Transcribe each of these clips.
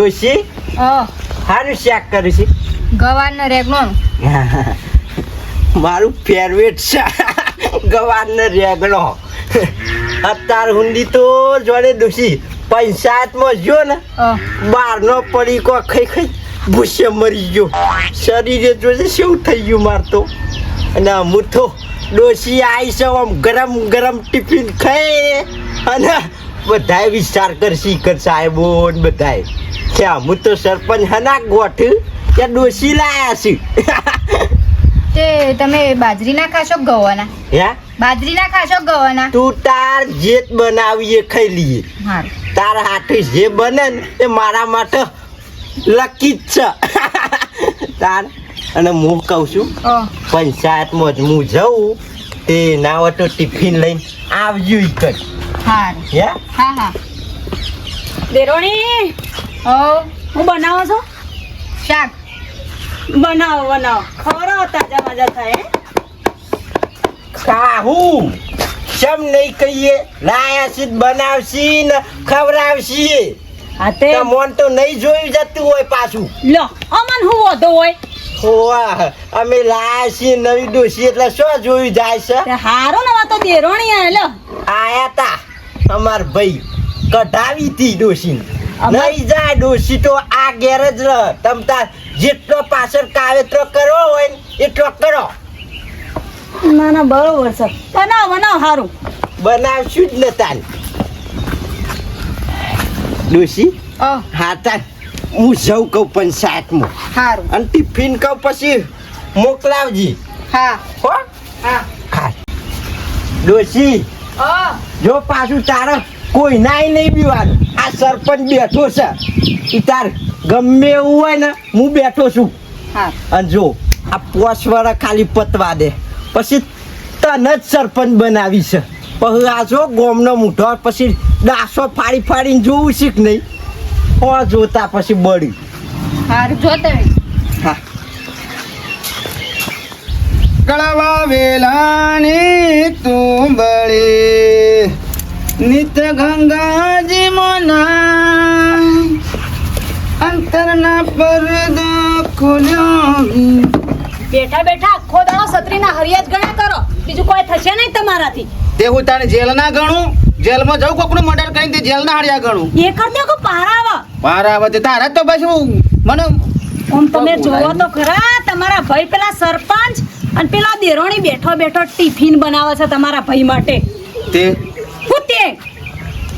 ડોશી હારું શાક કર્યું છે ગવારનો રેગનો મારું ફેવરેટ છે ગવારનો રેગણો અત્યાર હુંડી તો જોડે ડોશી પંચાયતમાં જો ને બહારનો પડીકો ખાઈ ખાઈ ભૂસે મરી ગયો શરીરે જોજે શું થઈ ગયું મારતો અને હું તો ડોશી આવી છે આમ ગરમ ગરમ ટિફિન ખાઈ અને બધાય વિચાર કરશી કર સાહેબો ને બધાય ક્યાં હું તો સરપંચ હના ગોઠ ત્યાં ડોશી લાયા છે તે તમે બાજરીના ખાશો ગવાના હે બાજરીના ખાશો ગવાના તું તાર જેત બનાવીએ ખાઈ લઈએ હારું તાર હાથે જે બને ને એ મારા માટે લકી જ છે તાર અને હું કહું છું પંચાયતમાં જ હું જાઉં તે ના હોય તો ટિફિન લઈને આવજો ઈ કર હારું હે હા હા દેરોણી હું બનાવો છો શાક બનાવો ખરો તાજા મજા થાય ખાહું શમ નહીં કહીએ લાયા છે બનાવશી ને ખવડાવશી હા તે મોન તો નહીં જોયું જતું હોય પાછું લો અમન હું વધો હોય હોવા અમે લાયા છીએ નવી ડોશી એટલે શું જોયું જાય છે તે હારો ને તો દેરોણી આ લો આયા તા અમાર ભાઈ કઢાવી હતી ડોશી અમાર- નહીં જાય ડોશી તો આ ઘેર જ રહ તમ તાર જેટલો પાછળ કાવેતરો કરવો હોય ને એટલો કરો ના ના બરોબર છે બનાવ હારું બનાવશું જ ને તાન ડોશી હા તાન હું જઉં કહું પંચાયતમાં હારું અને ટિફિન કહું પછી મોકલાવજી હા હો હા હા ડોશી જો પાછું તારે કોઈ નાય નહીં પીવાનું આ સરપંચ બેઠો છે ઈ તાર ગમે એવું હોય ને હું બેઠો છું હા અને જો આ 5 વર્ષ ખાલી પતવા દે પછી તને જ સરપંચ બનાવી છે પછી આ જો ગોમનો મૂઠો પછી ડાસો ફાડીને જોવું છે કે નહીં હો જોતા પછી બળી હારું જો તમે હા કળવા વેલાની તું બળી નિત ગંગાજી મોના અંતરના પરદા ખોલ્યો બેઠા આખો દાડો છત્રીના હરિયાત ગણ્યા કરો બીજું કોઈ થશે નહીં તમારાથી તે હું તારે જેલ ના ગણું જેલમાં જવું કોકનું મર્ડર કરીને તે જેલ ના હાડ્યા ગણું એ કરતે કો પારાવા મારા આવે તે તારા જ તો બસ હું મને ઓમ તમે જોવો તો ખરા તમારા ભાઈ પેલા સરપંચ અને પેલા દેરોણી બેઠો ટિફિન બનાવે છે તમારા ભાઈ માટે તે હું તે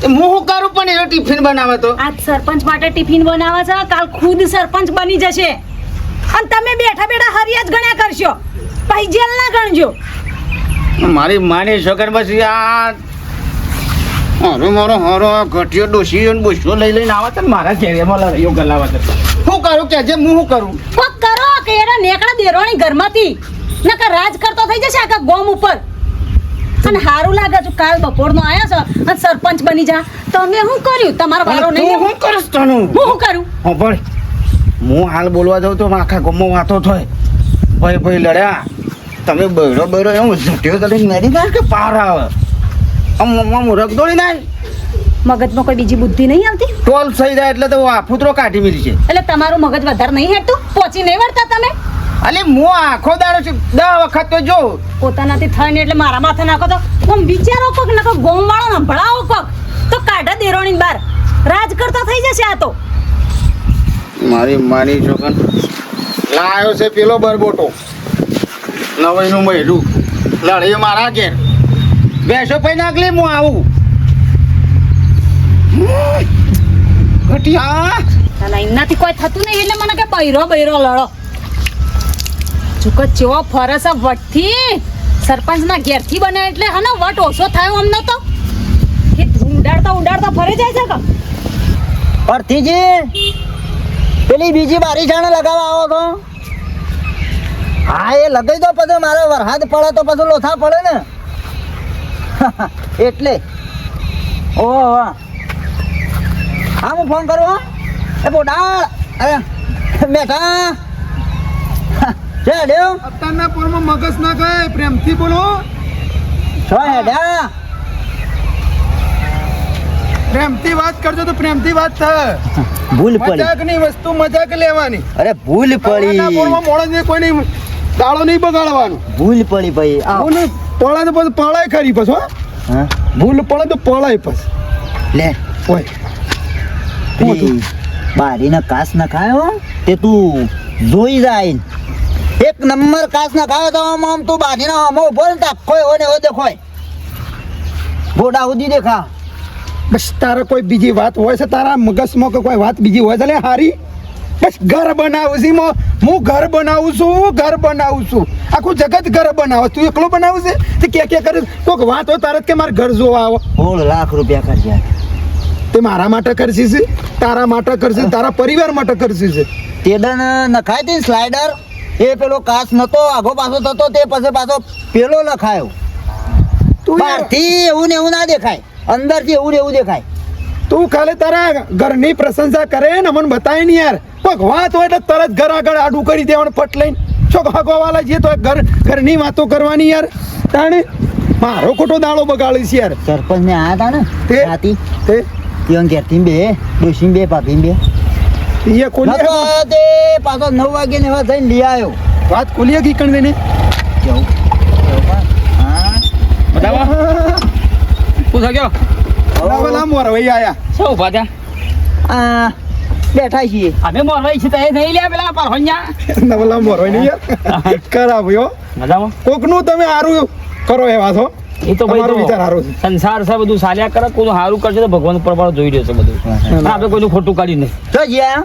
હું શું કરું પણ એનો ટિફિન બનાવે તો આજ સરપંચ માટે ટિફિન બનાવે છે કાલ ખુદ સરપંચ બની જશે અને તમે બેઠા હરિયાત ગણ્યા કરશો પછી જેલ ના ગણજો મારી માની છોકર બસ આ મારો ઘટિયો ડોસી ને બુશો લઈને આવે છે ને મારા ઘેરેમાં લડ્યો ગલાવે છે શું કરું કે જે હું શું કરું કોક કરો કે એના નેકડા દેરોણી ઘરમાંથી નકર રાજ કરતો થઈ જશે આખા ગોમ ઉપર અને હારું લાગે છે કાલ બપોરનો આયા છો અને સરપંચ બની જા તમે શું કર્યું તમારો વારો નહીં હું કરીશ તને હું શું કરું હા ભાઈ હું હાલ બોલવા જાઉં તો આખા ગામમાં વાતો થાય ભાઈ લડ્યા તમે બૈરો એમ ઝટ્યો કરીને મેરી ગયા કે પાર આવે આમ રગદોડી નાય મગજમાં કોઈ બીજી બુદ્ધિ નહીં આવતી ટોલ થઈ જાય એટલે તો આ ફૂતરો કાઢી મેલી છે એટલે તમારું મગજ વધારે નહીં હેઠતું પહોંચી નહીં વળતા તમે અલે હું આખો દાડો છું 10 વખત તો જો પોતાનાથી થઈને એટલે મારા માથે નાખો તો આમ વિચારો કોક નાખો ગોમ વાળો સંભળાવો કોક તો કાઢા દેરોણી બાર રાજ કરતો થઈ જશે આ તો મારી માની છોકન લાયો છે પેલો બરબોટો નવાઈનું મહેલું લડે મારા ઘેર બેસો પૈ નાખલી હું આવું ઘટિયા ના એમનાથી કોઈ થતું નહીં એટલે મને કે બૈરો લડો ચૂક ચેવો ફરસ વટથી સરપંચના ઘેરથી બને એટલે હને વટ ઓછો થયો અમને તો એ ઉડાડતા ફરી જાય છે કે પરથીજી પેલી બીજી બારી જાણે લગાવવા આવો તો હા એ લગાવી દો પછી મારે વરસાદ પડે તો પછી લોથા પડે ને એટલે ઓહો હા હું ફોન કરું હા એ બોડાળ અરે બેઠા છે હેડ્યો અત્યારના પોરમાં મગજ ના ગયે પ્રેમથી બોલો છો હેડ્યા પ્રેમથી વાત કરજો તો પ્રેમથી વાત થાય ભૂલ પડી મજાકની વસ્તુ મજાક લેવાની અરે ભૂલ ખાવાના પડી પોળમાં મોણસને કોઈની દાળો નહીં બગાડવાનું ભૂલ પડી ભાઈ આવ. ભૂલ પડે તો પછી પડાય ખરી પછી હો હા ભૂલ પડે તો પડાય પછી લે ઓય પેલી બારીના કાસ ના ખાયો તે તું જોઈ જાય એક નંબર કાસ ના ખાયો તો આમ તું બારીના આમ ઉભો ને તો આખો એવો ને એવો દેખોય ગોડા સુધી દેખા બસ તારે કોઈ બીજી વાત હોય છે તારા મગજમાં કે કોઈ વાત બીજી હોય છે લે હારી બસ ઘર બનાવું છું હું ઘર બનાવું છું આખું જગત ઘર બનાવે તું એકલો બનાવું છે તે કે કરે કોઈક વાત હોય તારે કે મારે ઘર જોવા આવો 16 લાખ રૂપિયા ખર્ચ્યા તે મારા માટે કરશી છે તારા માટે કરશી તારા પરિવાર માટે કરશી છે તે દન નખાય તે સ્લાઇડર એ પેલો કાચ નતો આગો પાછો થતો તે પછી પાછો પેલો લખાયો તું યાર, બહારથી એવું ને એવું ના દેખાય અંદરથી એવું ને એવું દેખાય તું ખાલી તારા ઘરની પ્રશંસા કરે ને મને બતાય નહીં યાર કોઈક વાત હોય એટલે તરત ઘર આગળ આડું કરી દેવાનું ફટ લઈને છોક હગવાવાલા જઈએ તો ઘરની વાતો કરવાની યાર તાણે મારો ખોટો દાડો બગાડીશ યાર સરપંચ ને આયા હતા ને તે? રાતી તે ત્યાં ઘેરથી બે ડોશી બે ભાભી બે એ ખોલી નતો આયો તે પાછો 9 વાગે ને એવા થઈને લઈ આવ્યો વાત ખોલીએ કી કણ દેને કેવું હા પૂછો ગયો લાવલા મોર વઈ આયા શું ઉભા થયા આ બેઠા છીએ અમે મોરવાઈ છે તો એ નહીં લ્યા પેલા પરહોન્યા નવલા મોર વઈ નહીં યાર કરાવ્યો મજામાં કોકનું તમે હારું કરો એવા છો એ તો તમારો ભાઈ વિચાર હારો છે સંસાર છે બધું ચાલ્યા કરે કોઈનું સારું કરશે તો ભગવાન પ્રમાણે જોઈ રહ્યો છે બધું પણ આપણે કોઈનું ખોટું કાઢ્યું નહીં તો જ્યાં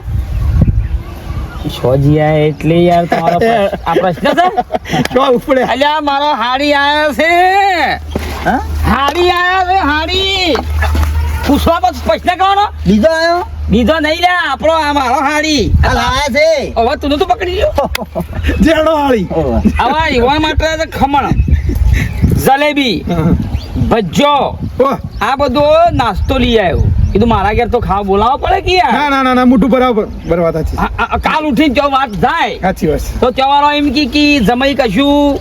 શોજીયા એટલે યાર તમારો આ પ્રશ્ન છે તો ઉપડે અલ્યા મારો હાડી આયો છે હા હાડી આયો છે હાડી પૂછવા બસ પ્રશ્ન કરવાનો બીજો આવ્યો બીજો નહીં લ્યા આપણો આ મારો હાડી આ લાયા છે હવે તું નતું પકડી લ્યો જેડો હાળી આવા યુવા માટે તો ખમણ જલેબી ભજ્જો ઓહ, આ બધો નાસ્તો લઈ આવ્યો કીધું મારા ઘેર તો ખાવા બોલાવવો પડે કે યાર ના ના ના ના મોટું બરાબર બરાબર સાચી કાલ ઉઠીને જો વાત થાય સાચી વાત છે. તો ચવારો એમ કી જમાઈ કશું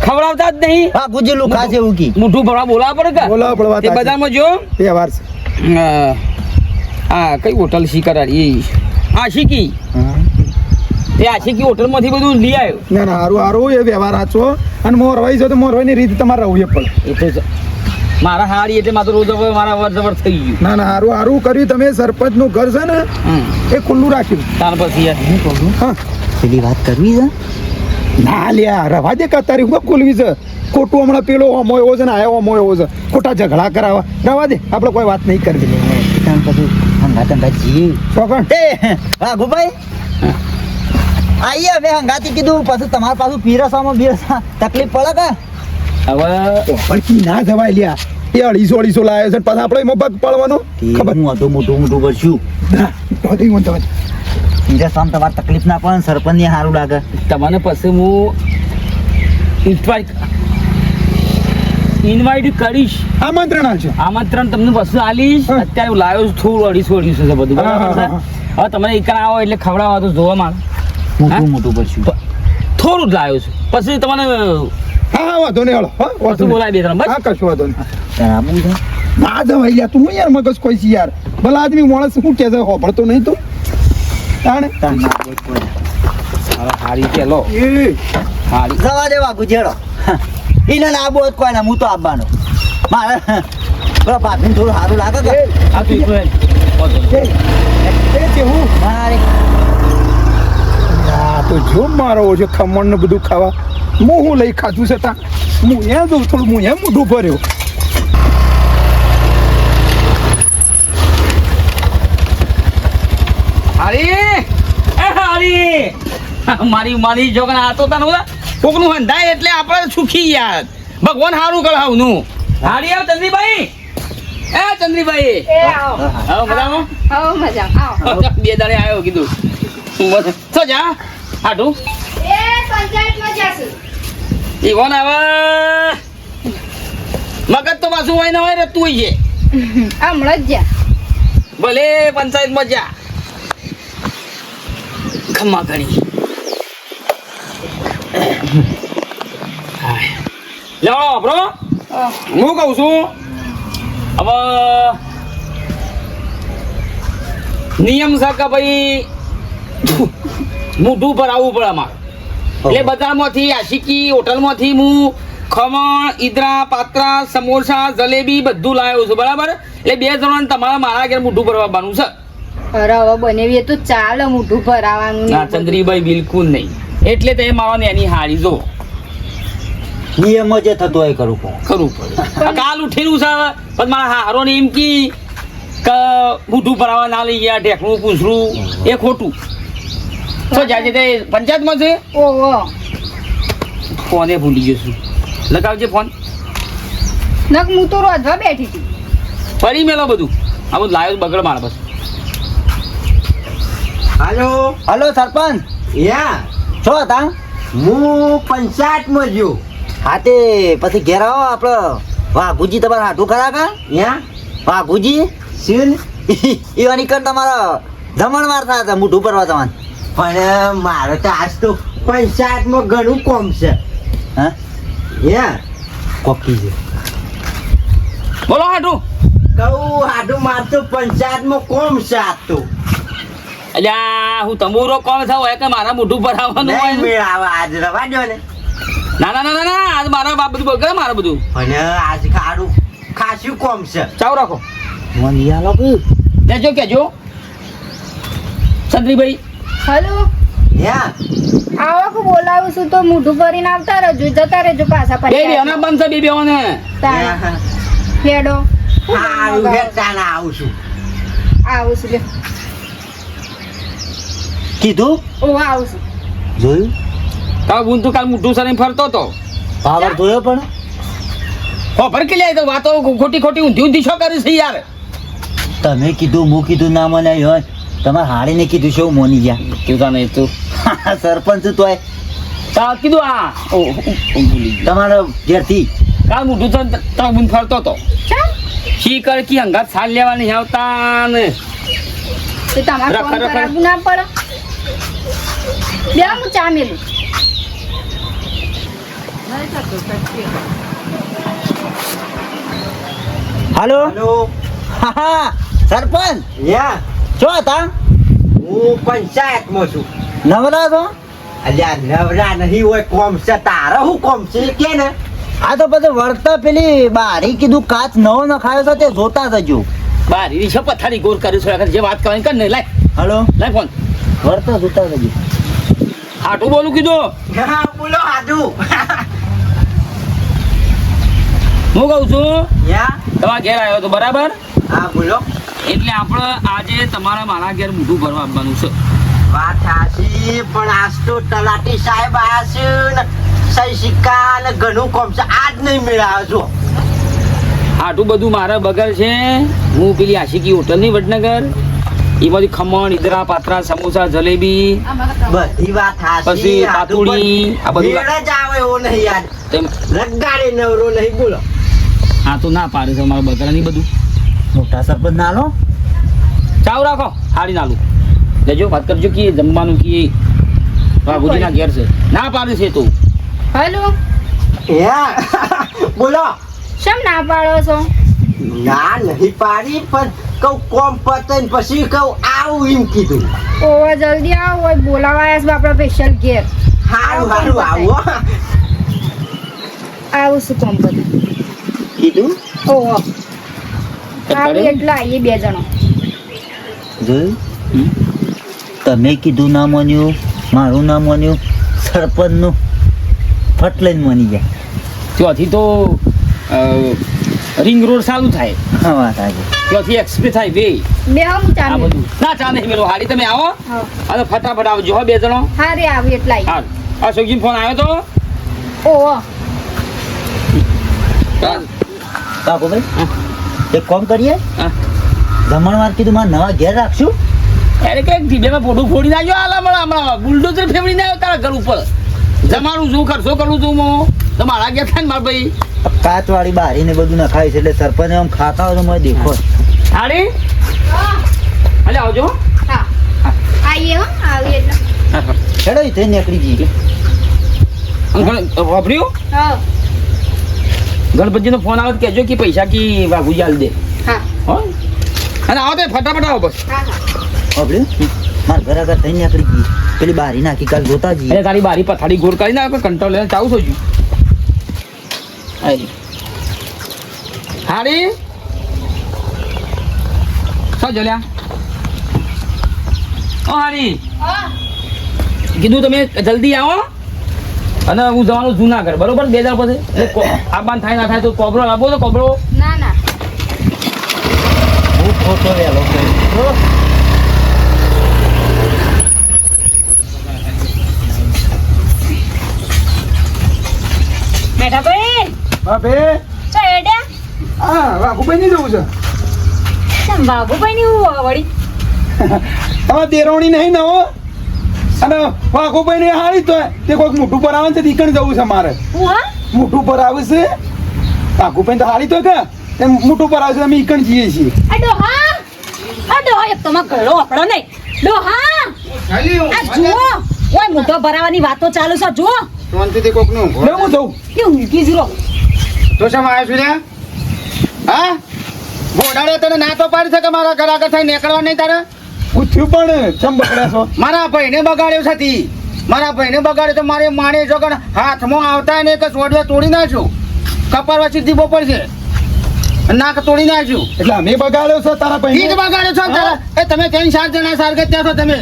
ખવડાવતા જ નહીં હા ગુજેલું ખાસ એવું કી મોઢું ભરવા બોલાવવા પડે બોલાવવા પડે, વાત તે સાચી. બજારમાં જો તહેવાર છે આ કઈ હોટલ શી કરાડી આશિકી તે આશિકી હોટલમાંથી બધું લઈ આવ્યો ના ના હારું હારું એ વ્યવહાર સાચો અને મોરવાઈ છો તો મોરવાઈની રીત તમારે રહેવું પડે એ તો મારા હાડી એટલે મારું રોજ હવે મારા વર થઈ ગયું ના ના હારું હારું કર્યું તમે સરપંચ નું ઘર છે ને એ ખુલ્લું રાખ્યું ત્યાર પછી યાર હું કહું છું, હા પેલી વાત કરવી છે ના લ્યા રવા દે તારી હું ખોલવી છે ખોટું હમણાં પેલો અમો એવો છે ને આયો અમો એવો છે ખોટા ઝઘડા કરાવવા રવા દે આપણે કોઈ વાત નહીં કરવી ત્યાં પછી હંગા જી ચોકણ એ રાઘુભાઈ આઈએ અમે હંગાતી કીધું પછી તમારા પાછું પીરસવામાં બીરસા તકલીફ પડે કે હવે પડકી ના જવાય લ્યા એ 250 લાવે છે પાછા આપણે એમાં પગ પડવાનો ખબર હું હતું મોટું કરશું ના બધી હું તમે પીરસવામાં તમારે તકલીફ ના પડે સરપંચ ને સારું લાગે તમને પછી હું ઇન્વાઇટ કરીશ આમંત્રણ આવશે આમંત્રણ તમને વસ્તુ આલીશ હા. અત્યારે હું લાવ્યો છું થોડું 250 છે બધું હા, બરાબર હા, છે હવે તમને એકલા આવો એટલે ખવડાવવા તો જોવા માંગ મોટું કરશું થોડું જ લાવ્યો છું પછી તમને હા હા વાંધો નહીં હાલો હા વાંધો વસ્તુ નહીં. બોલાવી દે તમે હા બસ કશું વાંધો નહીં બરાબર છે ના જવાય લ્યા તું યાર મગજ કોઈ છે યાર ભલા આદમી માણસ શું કે છે હોભળતો નહીં તું તાણે હવે હારી પેલો એ હારી જવા દેવા ગુજેડો એને ના બોલ કોઈ ના હું તો આપવાનો મારે પેલા ભાભીને થોડું સારું લાગે કે આ તું એકલો હે. એ જેવું મારે આ તો જો મારો છે ખમણ ને બધું ખાવા હું લઈ ખાધું છે તા હું એ દઉં થોડું હું એમ મોઢું ભર્યો હારી એ હારી મારી જોગણા આતો તને બોલા કોકનું હંધાય એટલે આપણે સુખી યાર ભગવાન સારું કરાવનું હારી આવ ચંદ્રીભાઈ એ ચંદ્રીભાઈ એ આવો આવો મજામાં આવો મજા આવો બે દાડે આવ્યો કીધું શું જા આટું એ પંચાયતમાં જાશું ઈવન આવે મગજ તો પાછું હોય ને હોય ને તું છે હમણાં જ જા ભલે પંચાયતમાં જા ખમ્મા ઘણી લેવડો બ્રો હું કહું છું હવે નિયમ છે કે ભાઈ મોઢું પર આવવું પડે અમારે એટલે બજારમાંથી આશિકી હોટલમાંથી હું ખમણ ઈદરા પાત્રા સમોસા જલેબી બધું લાવ્યો છું બરાબર એટલે 2 જણાને તમારે મારા ઘેર મોઢું ભરવા આવવાનું છે અરે હવે બનેવી તો ચાલે મોઢું ભરાવાનું ના ચંદ્રીભાઈ બિલકુલ નહીં એટલે તે મારો એની હારી જો નિયમ જે થતો હોય કરવું પડે. કરવું પડે આ કાલ ઉઠેલું છે પણ મારા હારો ને એમ કી કે મોઢું ભરાવા ના લઈ ગયા ઢેકણું પૂછડું એ ખોટું તો જાય છે તે પંચાયતમાં છે ઓહો ફોને ભૂલી ગયો છું લગાવજે ફોન નક હું તો રોજવા બેઠી હતી ફરી મેલો બધું આ બધું લાવ્યો બગડ મારા બસ હાલો હલો સરપંચ યા છો હતા હું પંચાયતમાં ગયો. હા તે પછી ઘેર આવો આપણે વાઘુજી તમારા હાથું ખરા કા યા વાઘુજી શું એવાની કર તમારા જમણ મારતા હતા મોઢું ભરવા તમારે પણ મારે તો આજ તો પંચાયતમાં ઘણું કોમ છે. હા યા કોકી છે બોલો હાટું કહું હાડું માર તો પંચાયતમાં કોમ છે આજ તો અલ્યા હું તમુરો કોણ થાવ હોય કે મારા મોઢું ભરાવાનું હોય નહીં ને? મેળાવા આજ રવા દો ને. ના ના ના ના ના આજ મારા બાપ બધું બગડે મારા બધું અને આજ ખાડું ખાસું કોમ છે. ચાવ રાખો મને યાલો કે લેજો કેજો ચંદ્રીભાઈ હલો યા આવો કે બોલાવું છું તો મોઢું ભરીને આવતા રહેજો જતા રહેજો પાછા બે બેના બનશે બે બેઓને યા. હેડો હારું હેઠાના આવું છું. આવું છું લે કીધું ઓ આવું છું જોયું તારો બુન તો કાલ મોઢું સરીને ફરતો હતો પાવર જોયો પણ ખબર કે લે તો વાતો ખોટી ખોટી ઊંધી ઊંધી શું કરી છે યાર તમે કીધું હું કીધું ના મને હોય તમારે હાડીને કીધું છે હું મોની ગયા તું તને તું સરપંચ તોય તા કીધું આ ઓ ભૂલી ગયો. તમારા ઘેરથી કાલ મોઢું તો તારો બુન ફરતો હતો શી કર કી હંગાત સાલ લેવા નહીં આવતા ને તો તમારે રખ, ફોન રખ, કરાવવું ના પડે બે હું ચા મેલું હાલો હલો હા હા સરપંચ યા છો હતા હું પંચાયતમાં છું. નવરા છો અલ્યા નવરા નહીં હોય કોમ છે તારે હું કોમ છે કે ને આ તો પછી વળતા પેલી બારી કીધું કાચ નવો નખાયો છે તે જોતા જજો બારી છે પથારી ગોર કરી છે જે વાત કરવાની કર ને લાય હલો લાય ફોન વળતા જોતા જજો આટું બોલું કીધું હા બોલો હાડું. હું કહું છું યા તમારા ઘેર આવ્યો તો બરાબર હા બોલો. એટલે આપણે આજે તમારે મારા ઘેર મોઢું ભરવા આપવાનું છે વાત સાચી પણ આજ તો તલાટી સાહેબ આયા છે ને સહી સિક્કા ને ઘણું કોમ છે આજ નહીં મેળાવે છો. આટલું બધું મારા બગર છે હું પેલી આશિકી હોટલની વડનગર એમાંથી ખમણ ઈદરા પાત્રા સમોસા જલેબી બધી વાત સાચી પછી પાતુડી આ બધું મેળ જ આવે એવો નહીં યાર તેમ લગાડે નવરો નહીં બોલો. આ તો ના પાડે છે મારા બગરાની બધું મોટા સરપંચ ના લો ચાવ રાખો હાડી નાલું લેજો વાત કરજો કે જમવાનું કે બાબુજીના ઘેર છે ના પાડે છે તું હલો યા બોલો. શેમ ના પાડો છો ના નહીં પાડી પણ કહું કોમ પતે ને પછી કહું આવું એમ કીધું. ઓવા જલ્દી આવો હોય બોલાવા આવ્યા છે આપણા સ્પેશિયલ ઘેર હારું હારું આવો. આવું છું કોમ બધું કીધું ઓહો આવું એટલે આવીએ બે જણો જોયું તમે કીધું ના માન્યું મારું ના માન્યું સરપંચનું ફટ લઈને માની ગયા ત્યાંથી તો રિંગ રોડ ચાલુ થાય હા વાત આજે ત્યાંથી એક્સપ્રેસ થાય બે બે હું ચા આ મેલું બધું ના ચા નહીં મેળવો હાડી તમે આવો હા અને ફટાફટ આવજો હો બે જણો હા રે આવી એટલે આવી હાલ આ સોગી ફોન આવ્યો તો ઓહો કાકો ભાઈ હા. એક કામ કરીએ હા. જમણવાર કીધું મારે નવા ઘેર રાખશું અરે કઈક ઢીબેમાં પોટું ફોડી નાખ્યો હાલ હમણાં બુલડોઝર ફેવડીને આવ્યો તારા ઘર ઉપર જમાનું શું ખર્ચો કરું છું હું તો મારા ઘેર થાય ને મારા ભાઈ કાચવાળી બારી ને બધું નખાય છે એટલે સરપંચ આમ ખાતા હોય તો મને દેખો હાડી અલે આવજો હા આવીએ હો આવી એટલે હેડો થઈ નીકળી જઈએ વાપર્યું હા ગણપતિનો ફોન આવે તો કહેજો કે પૈસા કી વાઘુજી હાલ દે હા હો અને આવો તો ફટાફટ આવો બસ હા હા આપણે મારા ઘર આગળ થઈને નીકળી ગઈ પેલી બારી નાખી કાલ જોતા જઈએ. અરે તારી બારી પથારી ગોળ કરી નાખ કંટ્રોલ લઈને ચાવું છું હારી શું જલ્યા ઓ હારી કીધું તમે જલ્દી આવો અને હું જવાનું જુનાગઢ બરોબર 2000 પછી આ બાન થાય ના થાય તો કોબરો લાવો તો કોબરો ના ના હું ખોટો વહેલો કર્યો. બેઠા ભાઈ હા બે ચો એડે હા વાઘુભાઈ નહીં જવું છે કેમ બાબુભાઈ ની હું વળી હવે દેરોણી નહીં ને હો અને વાઘુભાઈ ને હારી તો તે કોઈક મોઢું પર આવે ને તે દીકણ જવું છે મારે હું હા મોઢું પર આવે છે વાઘુભાઈ તો હારી તો કે એમ મોઢું પર આવે છે અમે ઈકણ જઈએ છીએ આ ડોહા એક તમારો ઘરડો વાપરો નહીં ડોહા આ જુઓ ઓય મોઢો ભરાવાની વાતો ચાલુ છે જુઓ શાંતિથી કોકનું લે હું જઉં કે ઊંઘી જીરો તો શેમ આવ્યો છું લે હા બોડાડે તને ના તો પાડી શકે મારા ઘર આગળ થઈ નીકળવા નહીં તારે પૂછ્યું પણ ચમ બગડ્યા છો મારા ભાઈને બગાડ્યો છતી મારા ભાઈને બગાડ્યો તો મારે માણે જો કે હાથમાં આવતા ને કે સોડવે તોડી નાખ્યું કપાર વચ્ચે દીવો પડશે નાક તોડી નાખ્યું એટલે અમે બગાડ્યો છે તારા ઈ જ ભાઈ બગાડ્યો છો ને તારા એ તમે ત્રણ ચાર જણા સારગત ત્યાં છો તમે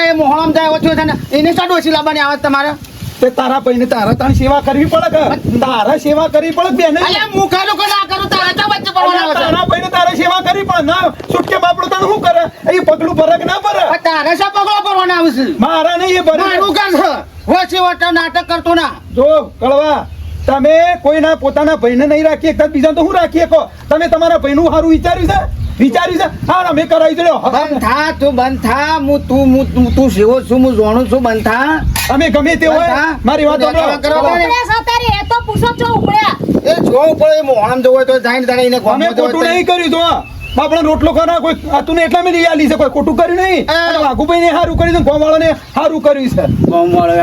એ મોહળમ જાય ઓછું છે ને એને કાઢો ઓછી લાવવાની આવે તમારે તે તારા ભાઈને તારા તારી સેવા કરવી પડે કે તારા સેવા કરવી પડે બેન અલ્યા મુખાનો કો ના કરું તારે તો વચ્ચે પડવાના આવે છે તારા ભાઈને તારે સેવા કરવી પડે ના છૂટકે બાપડો તને શું કરે એ પગલું ભરે કે ના ભરે આ તારે શા પગલો પડવાના આવે છે મારા નહીં એ ભરે મારું કામ છે વચ્ચે વટા નાટક કરતો ના જો કળવા તમે કોઈના પોતાના ભાઈને નહીં રાખી એકતા બીજા તો હું રાખી શકો તમે તમારા ભાઈનું સારું વિચાર્યું છે હા અમે કરાવી દો બંધ થા તું બંધ થા તું સેવો છું હું જાણું છું બંધ થા અમે ગમે તે હોય હા. મારી વાત સાંભળો. કરો. ઉપડ્યા છો તારે એ તો પૂછો છો ઉપડ્યા એ જોવું પડે મોહળમ જવું હોય તો જાઈને તારે એને અમે ખોટું નહીં કર્યું તો બાપડા રોટલો કરા કોઈ હતું એટલા મેં લઈ આલી છે કોઈ ખોટું કર્યું નહીં અને વાઘુભાઈ ને સારું કર્યું છે ગોવાળાને સારું કર્યું છે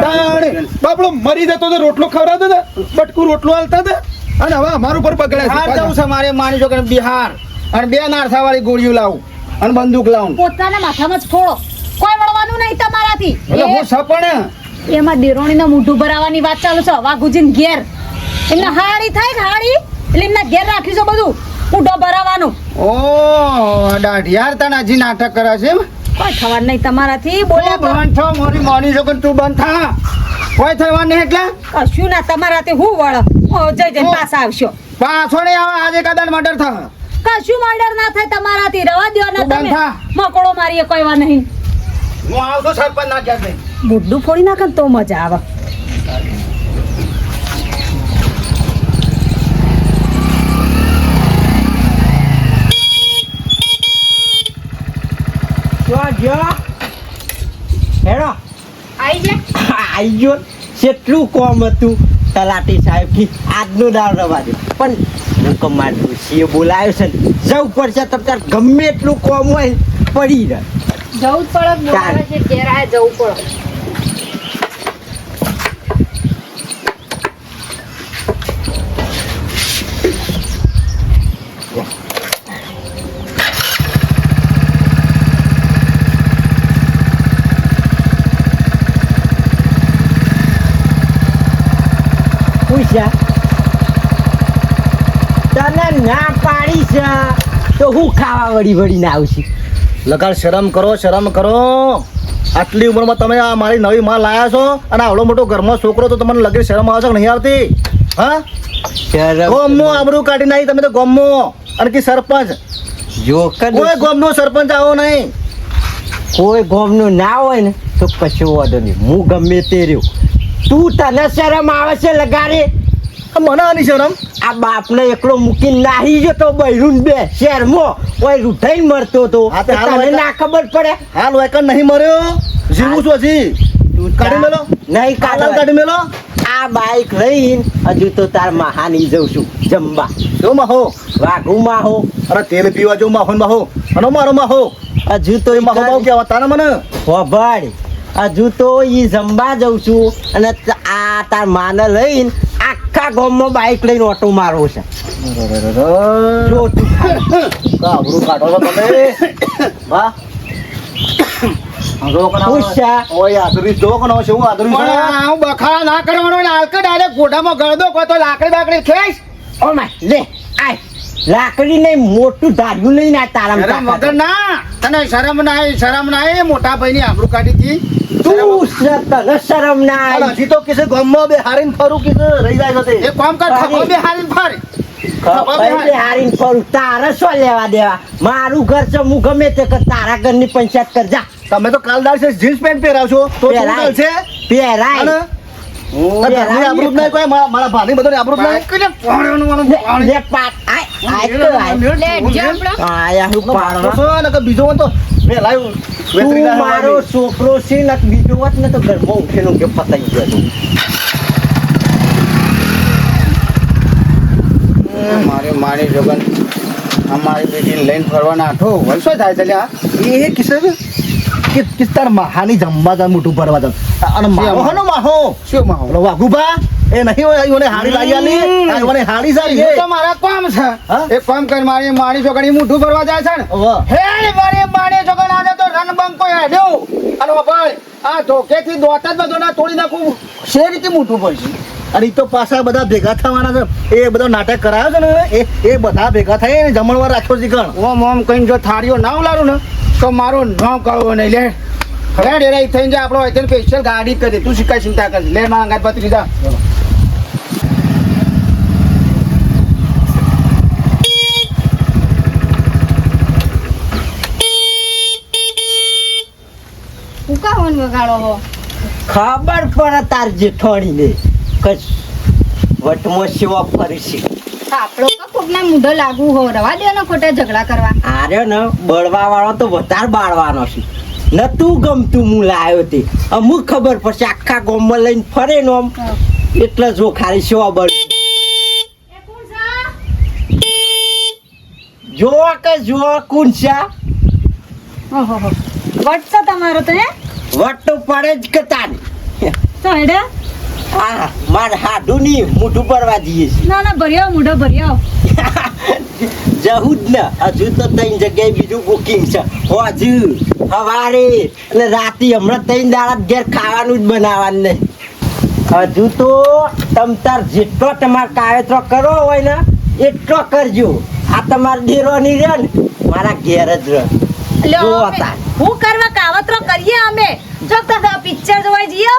તાણે બાપડો મરી જતો તો રોટલો ખવડાવતો હતો બટકું રોટલો હાલતા હતા અને હવે અમારું પર બિહાર પકડ્યા જવું છે મારે માની જો કે બિહાર અને 2 નારસા વાળી ગોળીઓ લાવું અને બંદૂક લાવું પોતાના માથામાં જ ફોડો કોઈ વળવાનું નહીં તમારાથી એટલે હું સપણ એમાં દેરોણીના મોઢું ભરાવાની વાત ચાલુ છે વાઘુજીન ઘેર એમને હાડી થાય ને હાડી એટલે એમના ઘેર રાખ્યું છે બધું મોઢો ભરાવાનું ઓ દાઢિયાર તને હજી નાટક કરે છે એમ કોઈ થવાનું નહીં તમારાથી બોલ્યા તો બંધ થા મારી માની જો કે તું બંધ થા કોઈ થવા નહીં એટલે કશું ના તમારાથી હું વળ જઈ જઈને પાછા આવશો પાછો નહીં આવે આજે કદાચ મર્ડર થા કશું મર્ડર ના થાય તમારાથી રવા દ્યો ને તું બંધ તમે થા. મકોડો મારીએ કોઈ વા નહીં હું આવતો સરપંચ ના ઘેર જઈને. બુડ્ડું ફોડી નાખે ને તો મજા આવે જો હેડો આઈ જા આઈ ગયો કેટલું કોમ હતું તલાટી સાહેબ કી આજનો દાળ રવા દે પણ હું કમાર ડોશીએ બોલાવ્યો છે ને જવું પડશે તમ તાર ગમે એટલું કોમ હોય પડી રહે જવું જ પડે બોલાવે છે ઘેર આ જવું પડે પૂછ્યા તને ના પાડી છે તો હું ખાવા વળી વળીને આવશે લગાડ શરમ કરો આટલી ઉંમરમાં તમે આ મારી નવી માં લાયા છો અને આવડો મોટો ઘરમાં છોકરો તો તમને લગે શરમ આવે છે કે નહીં આવતી હા ગોમનો આબરૂ કાઢી નાખી તમે તો ગોમનો અને કે સરપંચ જોકર કોઈ ગોમનો સરપંચ આવો નહીં કોઈ ગોમનું ના હોય ને તો કશું વાંધો નહીં હું ગમે તે રહ્યો તું તને શરમ આવે છે લગાડે મને આની શરમ આ બાપને એકલો મૂકીને નાહી જતો બૈરું બે શહેરમાં ઓય રૂઠાઈને મરતો હતો હા, તે હાલ તને હોય ના ખબર પડે હાલ વેકન નહીં મર્યો જીવું છું હજી કાઢી મેલો નહીં કાઢી કાઢો મેલો આ બાઈક લઈને હજુ તો તાર મહાની જઉં છું જમવા જો માહો વાઘુ માહો અરે તેલ પીવા જો માહો ને માહો અને મારો માહો હજુ તો માહો બાહુ કેવા તાને મને હોભાડ હજુ તો ઈ જમવા જઉં છું અને આ તાર માને લઈને આખા ગામમાં બાઈક લઈને ઓટો મારવો છે જો તું ખાલી. આબરૂ કાઢો છો તમે વાહ જો કણ પૂછા. ઓય આદરી જો કણ છે હું આદરી છે પણ હું બખાડા ના કરવાનો ને હાલ કે ડાયરેક્ટ ગોડામાં ગળદો કોઈ તો લાકડી બાકડી ખેંચ. ઓ માય લે આય લાકડી નહીં મોટું ધાર્યું નહીં ના તારા શરમ વગર ના તને શરમ ના મોટા ભાઈ ની આબરૂ કાઢી હતી તું તને શરમ ના પણ આવી? હજી તો કિસે ગામમાં બે હારીને ફરું કિસે રહી જાય છે એ કામ કર ખભો બે હારીને ફરે ખબર હારીને ફરું તારે શું લેવા દેવા મારું ઘર છે હું ગમે તે કર તારા ઘરની પંચાયત કર જા તમે તો કાલદાર છે જીન્સ પેન્ટ પહેરાવશો તો શું પહેરાય. ચાલશે પહેરાય અને ઘરની આબરૂ જ નહીં કોઈ મારા ભાની બધાની આબરૂ જ નહીં લે પાટ આય તો આય લે જમણો આયા હું પાડવા પાડો ને કે બીજો હોય તો મેં લાવ્યું તું મારો છોકરો છે ને બીજો હોત ને તો ઘરમાં ઉઠેલું કે ફતાઈ ગયો મારી જોગન અમારી બેટીને લઈને ફરવાના આઠો વર્ષો થાય છે લ્યા. એ કિસ્સો કે કિસ્તાર મહાની જમવા જા મોટું ભરવા જા અને માહો હનો માહો શું માહોલ ઓલો વાઘુબા એ નહીં હોય ઈઓને હાડી લાગી આલી આ ઈઓને હાડી સારી એ છે તો મારા કામ છે. હા? એક કામ કર મારી છોકરી મોઢું ભરવા જાય છે ને વાહ. હે મારી છોકરી આજે તો રણબંકો હેડ્યો અને ભાઈ આ ધોકેથી દોત જ બધો ના તોડી નાખું શે રીતે મોઢું ભરશે. અને ઈ તો પાછા બધા ભેગા થવાના છે એ બધો નાટક કરાયો છે ને એ બધા ભેગા થઈ ને જમણવાર રાખ્યો છે કણ ઓમ કઈ જો થાળીઓ ના ઉલાડું ને તો મારું નામ કહું નહીં લે રેડ રેડ થઈને જાય આપણો હોય સ્પેશિયલ ગાડી કરી દે તું શીખાય ચિંતા કર લે મારા અંગાત પત્રી જા ઉકા હોન વગાડો હો ખબર પડે તાર જેઠોણી ને કશ વટમાં સેવા ફરી છે આપણો કા કોકના મુઢો લાગુ હો રવા દે ને ખોટા ઝઘડા કરવા આર્યો ને બળવા વાળો તો વધારે બાળવાનો છે નતું ગમતું હું લાવ્યો તે અમુક ખબર પડશે આખા ગામમાં લઈને ફરે ને આમ એટલે જો ખાલી સેવા બળ જો કે જો કુંચા ઓહો હો વટસો તમારો તો હે વટ તો પડે જ કે તારી તો હેડે હા મારે હાડું નહીં મોઢું પડવા જઈએ છે ના ના ભર્યો મુઢો ભર્યો જવું જ ને હજુ તો ત્રણ જગ્યાએ બીજું બુકિંગ છે હજુ સવારે અને રાતે હમણાં ત્રણ દાડા ઘેર ખાવાનું જ બનાવવાનું નહીં હજુ તો તમ તાર જેટલો તમારે કાવેતરો કરવો હોય ને એટલો કરજો આ તમારે દેરોની રહે ને મારા ઘેર જ રહે લ્યો જો અમે તાર હું કરવા કાવતરો કરીએ અમે જો તો પિક્ચર જોવા જઈએ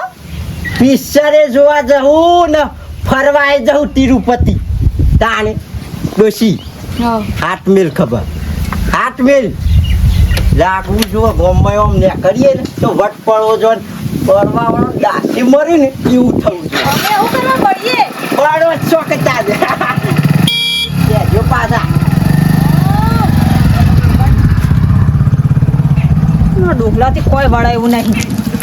પિક્ચરે જોવા જવું ને ફરવા જવું તિરુપતિ તાણે ડોશી હાથ મેલ ખબર હાથ મેલ લાગવું જો ગમે આમ ને કરીએ ને તો વટ પડવો જો ફરવા વાળો દાસી મરી ને એવું થવું જોઈએ અમે એવું કરવા પડીએ પડો ચોકતા જો પાછા ડોગલાથી કોઈ વળાયું નહીં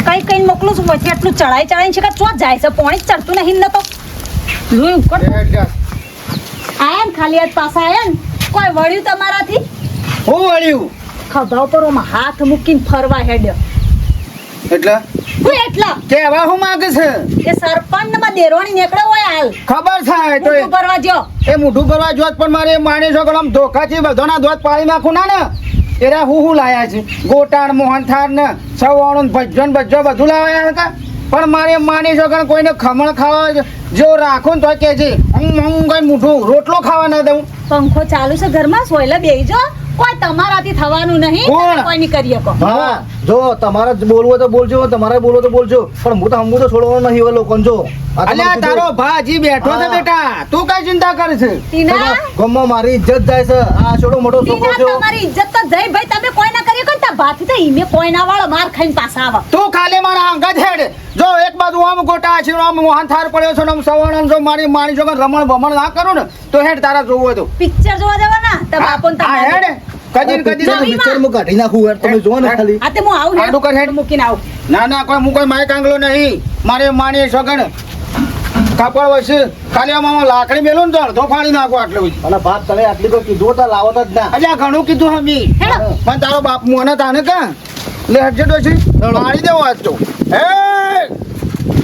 કઈ કઈ મોકલું છું પછી આટલું ચડાઈ છે કે ચો જાય છે પોણી જ ચડતું નહીં ને તો જોયું કર આયા ને ખાલી હાથ પાછા આયા ને કોઈ વળ્યું તમારાથી હું વળ્યું ખભા પર ઓમાં હાથ મૂકીને ફરવા હેડ્યો એટલે હું એટલા કેવા હું માંગે છે એ સરપંચ માં દેરોણી નીકળ્યો હોય હાલ ખબર થાય તો મોટું ફરવા જો એ મોઢું ભરવા જોત પણ મારે માની છોકરો આમ ધોખાથી બધોના દોત પાડી નાખું ના ને એરા હું લાયા છે ગોટાણ મોહનથાળ ને સવાણું ભજન બધું લાવ્યા હતા પણ મારે માની છોકરા કોઈને ખમણ ખાવા જો રાખું ને તો કે છે હું કઈ મોઢું રોટલો ખાવા ના દઉં પંખો ચાલુ છે ઘરમાં સોયલા બેહી જો કોઈ તમારાથી થવાનું નહીં કોણ? તમે કોઈ નહીં કરી શકો હા જો તમારે જ બોલવું હોય તો બોલજો તમારે બોલવું હોય તો બોલજો પણ હું તો હમું તો છોડવાનો નહીં હવે લોકોને જો આ તમારે અલ્યા તારો ભાજી બેઠો છે હા. બેટા તું કઈ ચિંતા કરે છે ટીના ગામમાં મારી ઇજ્જત જાય છે આ છોડો મોટો છોકરો ટીના છે તમારી ઇજ્જત તો જઈ ભાઈ તમે કોઈ ના કરી કોઈ ભાથી તો ઈમે કોઈ ના વાળો માર ખાઈને પાછા આવા તું ખાલી મારા અંગત હેડ જો એક બાજુ આમ ગોટા છે આમ મોહનથાળ પડ્યો છે ને આમ સવાણું જો મારી છોકરા રમણ ભમણ ના કરું ને તો હેડ તારા જોવું હોય તો પિક્ચર જોવા જવાના તો બાપો ને હા, તમારે હેડ કદી કદી નવીમાં. પિક્ચરમાં કાઢી નાખું યાર તમે જોવો ને ખાલી આ તે હું આવું આડું કર હેડ. મૂકીને આવું ના ના કોઈ હું કોઈ માય કાંગલો નહીં મારે માની છોકરા કાપડ વચ્ચે ખાલી આમાં લાકડી મેલું ને તો અડધો ફાડી નાખો આટલું જ. અને બાપ તમે આટલી કોઈ કીધું તો લાવત જ ના અલ્યા ઘણું કીધું હમી હેડો. પણ તારો બાપ મોને તાને કા લે હટજે ડોશી મારી દેવો આજ તો હે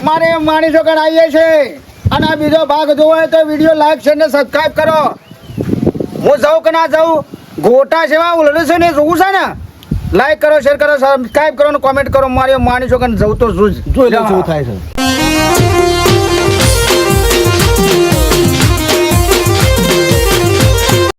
મારે માણી છોકરા આવીએ છે અને આ બીજો ભાગ જોવો હોય તો વિડીયો લાઈક છે ને સબસ્ક્રાઇબ કરો હું જાઉં કે ના જાઉં ગોટા સેવા ઉલડે છે ને જોવું છે ને લાઈક કરો શેર કરો સબસ્ક્રાઇબ કરો અને કોમેન્ટ કરો મારી માની છો કે જવું તો જોઈ લો શું થાય છે